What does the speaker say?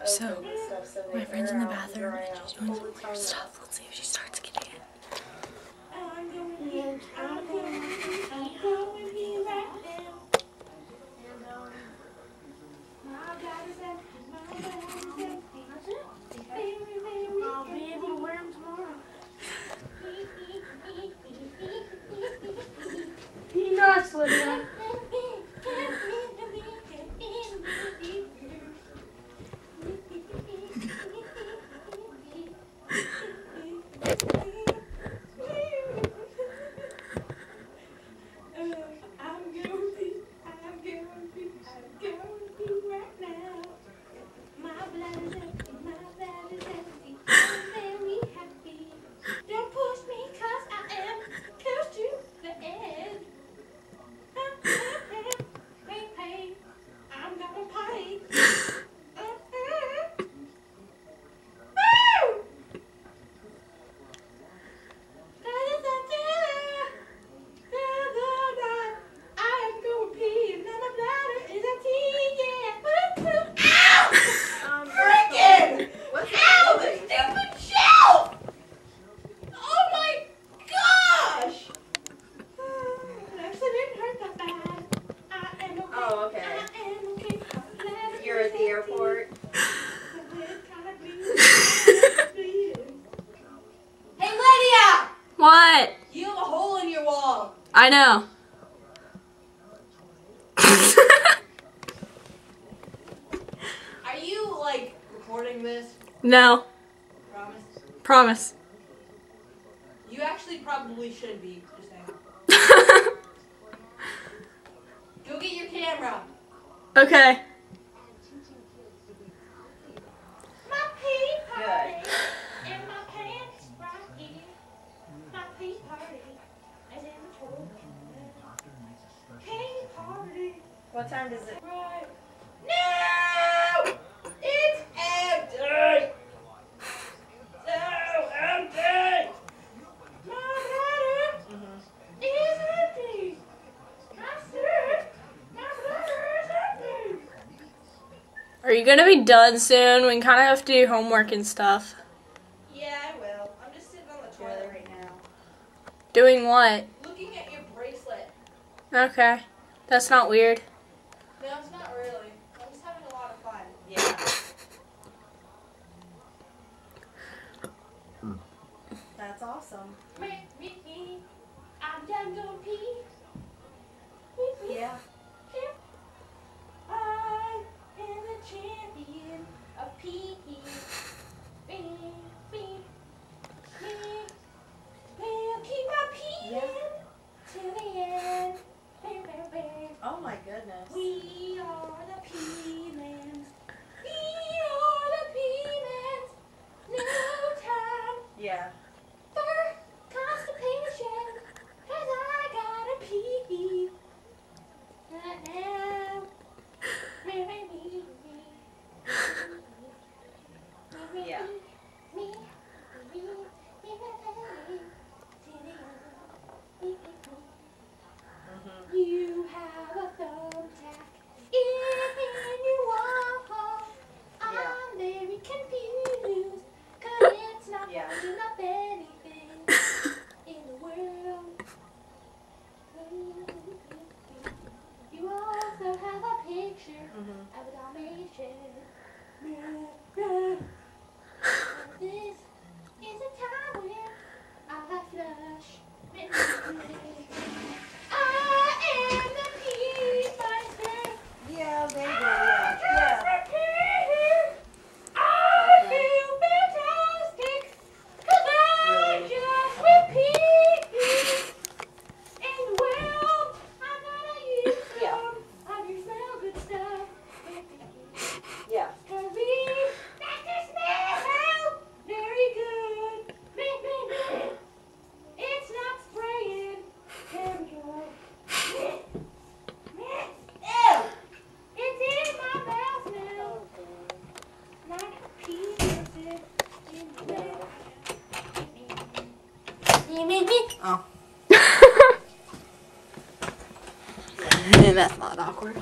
So, my friend's in the bathroom and she's doing some weird stuff. Let's see if she starts getting it. I'll be able to wear them tomorrow. Be nuts, Lydia. You're at the airport. Hey, Lydia! What? You have a hole in your wall. I know. Are you, like, recording this? No. Promise? Promise. You actually probably should be, just saying. Go get your camera. Okay. Good. What time does it? No! It's empty! So empty! My bladder is empty. My bladder is empty. Are you gonna be done soon? We kind of have to do homework and stuff. Yeah, I will. I'm just sitting on the toilet right now. Doing what? Looking at your bracelet. Okay. That's not weird. No, it's not really. I'm just having a lot of fun. Yeah. That's awesome. I'm done going pee. Yeah. I am the champion of pee. We'll keep on peeing till the end. Oh my goodness. We are the P-Mans. We are the P-Mans. No time Yeah. for constipation, 'cause I gotta pee right now. Yeah. You have a thumbtack in your wall. I'm very confused, 'cause it's not holding up anything in the world. You also have a picture of a Dalmatian. This is a time when I flush. I am the pee monster. Yeah, there you go. Yeah. Yeah. I feel fantastic, 'cause I just repeat. And well, I'm gonna use some of your smell good stuff. Yeah. 'Cause we make it smell very good. It's not spraying chemical. Ew! It's in my mouth now. Like a pea person in the bed. Oh. That's not awkward.